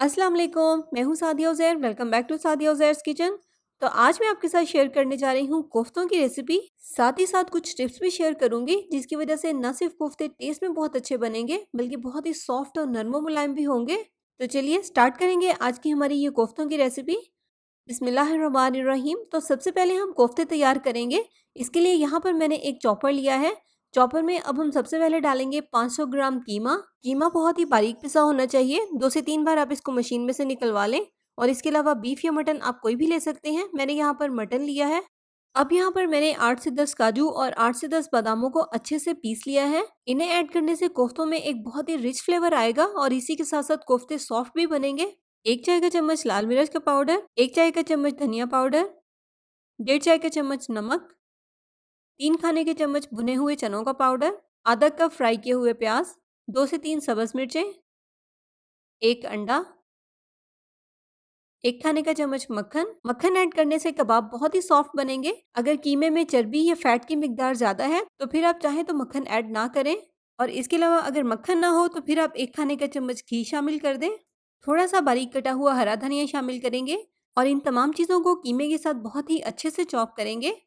अस्सलाम वालेकुम, मैं हूँ Sadia Uzair. Welcome back to Sadia Uzair's kitchen. तो आज मैं आपके साथ शेयर करने जा रही हूँ कोफ्तों की रेसिपी। साथ ही साथ कुछ टिप्स भी शेयर करूँगी जिसकी वजह से न सिर्फ कोफ्ते टेस्ट में बहुत अच्छे बनेंगे बल्कि बहुत ही सॉफ्ट और नरम मुलायम भी होंगे। तो चलिए स्टार्ट करेंगे आज की हमारी ये कोफ्तों की रेसिपी। बिस्मिल्लाहिर्रहमानिर्रहीम। तो सबसे पहले हम कोफ्ते तैयार करेंगे। इसके लिए यहाँ पर मैंने एक चॉपर लिया है। चॉपर में अब हम सबसे पहले डालेंगे 500 ग्राम कीमा। कीमा बहुत ही बारीक पिसा होना चाहिए। 2 से 3 बार आप इसको मशीन में से निकलवा लें। और इसके अलावा बीफ या मटन आप कोई भी ले सकते हैं। मैंने यहाँ पर मटन लिया है। अब यहाँ पर मैंने 8 से 10 काजू और 8 से 10 बादामों को अच्छे से पीस लिया है। इन्हें ऐड करने से कोफ्तों में एक बहुत ही रिच फ्लेवर आएगा और इसी के साथ साथ कोफ्ते सॉफ्ट भी बनेंगे। 1 चाय का चम्मच लाल मिर्च का पाउडर, 1 चाय का चम्मच धनिया पाउडर, 1.5 चाय का चम्मच नमक, 3 खाने के चम्मच भुने हुए चनों का पाउडर, आधा कप फ्राई किए हुए प्याज, 2 से 3 सब्ज मिर्चें, 1 अंडा, 1 खाने का चम्मच मक्खन। मक्खन ऐड करने से कबाब बहुत ही सॉफ्ट बनेंगे। अगर कीमे में चर्बी या फैट की मिकदार ज़्यादा है तो फिर आप चाहें तो मक्खन ऐड ना करें। और इसके अलावा अगर मक्खन ना हो तो फिर आप 1 खाने का चम्मच घी शामिल कर दें। थोड़ा सा बारीक कटा हुआ हरा धनिया शामिल करेंगे और इन तमाम चीज़ों को कीमे के साथ बहुत ही अच्छे से चॉप करेंगे।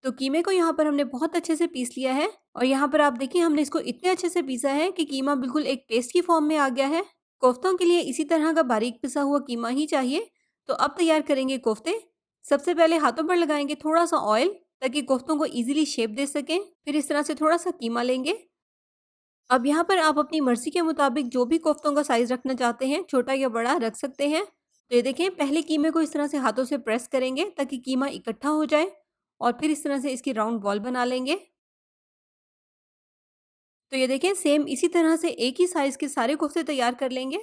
तो कीमे को यहाँ पर हमने बहुत अच्छे से पीस लिया है और यहाँ पर आप देखिए हमने इसको इतने अच्छे से पीसा है कि कीमा बिल्कुल एक पेस्ट की फॉर्म में आ गया है। कोफ्तों के लिए इसी तरह का बारीक पिसा हुआ कीमा ही चाहिए। तो अब तैयार करेंगे कोफ्ते। सबसे पहले हाथों पर लगाएंगे थोड़ा सा ऑयल ताकि कोफ्तों को इजीली शेप दे सकें। फिर इस तरह से थोड़ा सा कीमा लेंगे। अब यहाँ पर आप अपनी मर्जी के मुताबिक जो भी कोफ्तों का साइज रखना चाहते हैं छोटा या बड़ा रख सकते हैं। तो ये देखें पहले कीमे को इस तरह से हाथों से प्रेस करेंगे ताकि कीमा इकट्ठा हो जाए और फिर इस तरह से इसकी राउंड बॉल बना लेंगे। तो ये देखें सेम इसी तरह से एक ही साइज के सारे कोफ्ते तैयार कर लेंगे।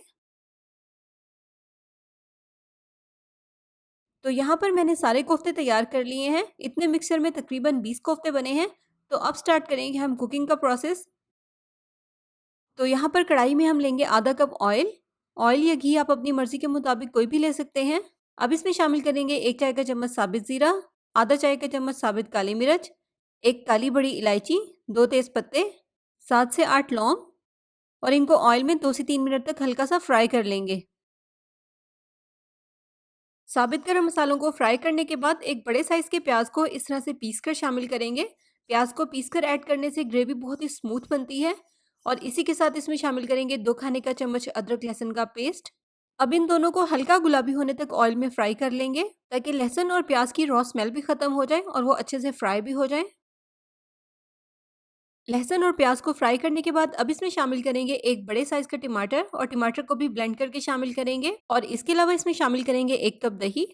तो यहाँ पर मैंने सारे कोफ्ते तैयार कर लिए हैं। इतने मिक्सचर में तकरीबन 20 कोफ्ते बने हैं। तो अब स्टार्ट करेंगे हम कुकिंग का प्रोसेस। तो यहाँ पर कढ़ाई में हम लेंगे आधा कप ऑयल। ऑयल या घी आप अपनी मर्जी के मुताबिक कोई भी ले सकते हैं। अब इसमें शामिल करेंगे 1 चाय का चम्मच साबित ज़ीरा, आधा चाय का चम्मच साबित काली मिर्च, 1 काली बड़ी इलायची, 2 तेज पत्ते, 7 से 8 लौंग और इनको ऑयल में 2 से 3 मिनट तक हल्का सा फ्राई कर लेंगे। साबित गरम मसालों को फ्राई करने के बाद एक बड़े साइज के प्याज को इस तरह से पीस कर शामिल करेंगे। प्याज को पीस कर ऐड करने से ग्रेवी बहुत ही स्मूथ बनती है। और इसी के साथ इसमें शामिल करेंगे 2 खाने का चम्मच अदरक लहसुन का पेस्ट। अब इन दोनों को हल्का गुलाबी होने तक ऑयल में फ्राई कर लेंगे ताकि लहसुन और प्याज की रॉ स्मेल भी खत्म हो जाए और वो अच्छे से फ्राई भी हो जाए। लहसुन और प्याज को फ्राई करने के बाद अब इसमें शामिल करेंगे एक बड़े साइज का टमाटर और टमाटर को भी ब्लेंड करके शामिल करेंगे और इसके अलावा इसमें शामिल करेंगे 1 कप दही।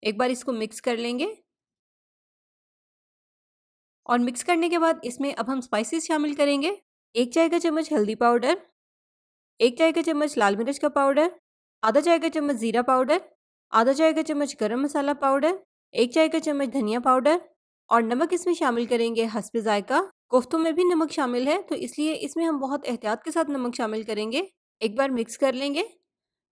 एक बार इसको मिक्स कर लेंगे और मिक्स करने के बाद इसमें अब हम स्पाइसेस शामिल करेंगे। 1 चाय का चम्मच हल्दी पाउडर, 1 चाय का चम्मच लाल मिर्च का पाउडर, आधा चाय का चम्मच जीरा पाउडर, आधा चाय का चम्मच गरम मसाला पाउडर, 1 चाय का चम्मच धनिया पाउडर और नमक इसमें शामिल करेंगे हस्ब जायका। कोफ्तों में भी नमक शामिल है तो इसलिए इसमें हम बहुत एहतियात के साथ नमक शामिल करेंगे। एक बार मिक्स कर लेंगे।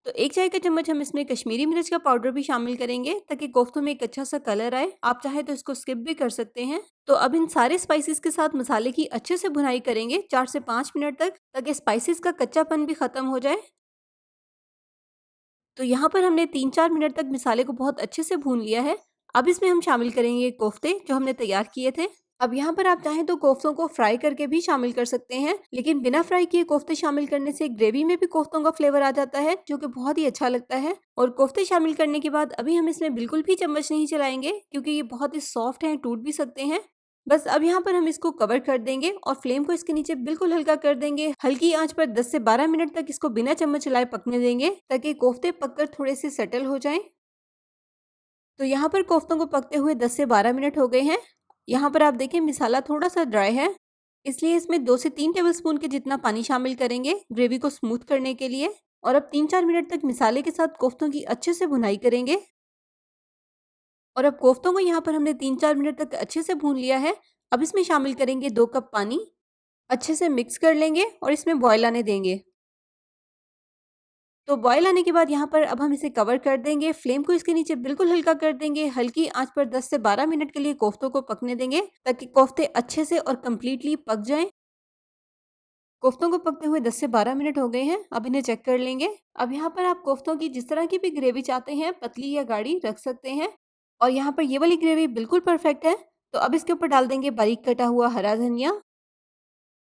तो 1 चाय का चम्मच हम इसमें कश्मीरी मिर्च का पाउडर भी शामिल करेंगे ताकि कोफ्तों में एक अच्छा सा कलर आए। आप चाहे तो इसको स्किप भी कर सकते हैं। तो अब इन सारे स्पाइसेस के साथ मसाले की अच्छे से भुनाई करेंगे 4 से 5 मिनट तक ताकि स्पाइसेस का कच्चापन भी खत्म हो जाए। तो यहाँ पर हमने 3-4 मिनट तक मसाले को बहुत अच्छे से भून लिया है। अब इसमें हम शामिल करेंगे कोफ्ते जो हमने तैयार किए थे। अब यहाँ पर आप चाहें तो कोफ्तों को फ्राई करके भी शामिल कर सकते हैं, लेकिन बिना फ्राई किए कोफ्ते शामिल करने से ग्रेवी में भी कोफ्तों का फ्लेवर आ जाता है जो कि बहुत ही अच्छा लगता है। और कोफ्ते शामिल करने के बाद अभी हम इसमें बिल्कुल भी चम्मच नहीं चलाएंगे क्योंकि ये बहुत ही सॉफ्ट हैं, टूट भी सकते हैं। बस अब यहाँ पर हम इसको कवर कर देंगे और फ्लेम को इसके नीचे बिल्कुल हल्का कर देंगे। हल्की आंच पर 10 से 12 मिनट तक इसको बिना चम्मच चलाए पकने देंगे ताकि कोफ्ते पककर थोड़े से सेटल हो जाएं। तो यहाँ पर कोफ्तों को पकते हुए 10 से 12 मिनट हो गए हैं। यहाँ पर आप देखें मसाला थोड़ा सा ड्राई है, इसलिए इसमें 2 से 3 टेबलस्पून के जितना पानी शामिल करेंगे ग्रेवी को स्मूथ करने के लिए। और अब 3-4 मिनट तक मसाले के साथ कोफ्तों की अच्छे से भुनाई करेंगे। और अब कोफ्तों को यहाँ पर हमने 3-4 मिनट तक अच्छे से भून लिया है। अब इसमें शामिल करेंगे 2 कप पानी, अच्छे से मिक्स कर लेंगे और इसमें बॉयल आने देंगे। तो बॉयल आने के बाद यहाँ पर अब हम इसे कवर कर देंगे। फ्लेम को इसके नीचे बिल्कुल हल्का कर देंगे। हल्की आंच पर 10 से 12 मिनट के लिए कोफ्तों को पकने देंगे ताकि कोफ्ते अच्छे से और कंप्लीटली पक जाएं। कोफ्तों को पकते हुए 10 से 12 मिनट हो गए हैं। अब इन्हें चेक कर लेंगे। अब यहाँ पर आप कोफ्तों की जिस तरह की भी ग्रेवी चाहते हैं, पतली या गाढ़ी रख सकते हैं। और यहाँ पर ये वाली ग्रेवी बिल्कुल परफेक्ट है। तो अब इसके ऊपर डाल देंगे बारीक कटा हुआ हरा धनिया,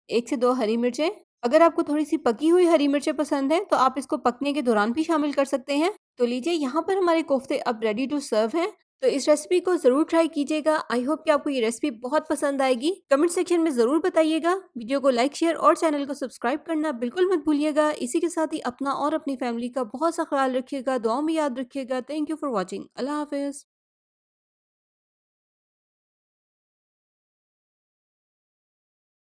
1 से 2 हरी मिर्चें। अगर आपको थोड़ी-सी पकी हुई हरी मिर्चें पसंद हैं, तो आप इसको पकने के दौरान भी शामिल कर सकते हैं। तो लीजिए, यहाँ पर हमारे कोफ्ते अब रेडी टू सर्व हैं। तो इस रेसिपी को ज़रूर ट्राई कीजिएगा। आई होप कि आपको ये रेसिपी बहुत पसंद आएगी। कमेंट सेक्शन में ज़रूर बताइएगा। वीडियो को लाइक, शेयर और चैनल को सब्सक्राइब करना बिल्कुल मत भूलिएगा। इसी के साथ ही अपना और अपनी फैमिली का बहुत सा ख्याल रखिएगा। दुआओं में याद रखिएगा। Thank you for watching. अल्लाह हाफ़िज़।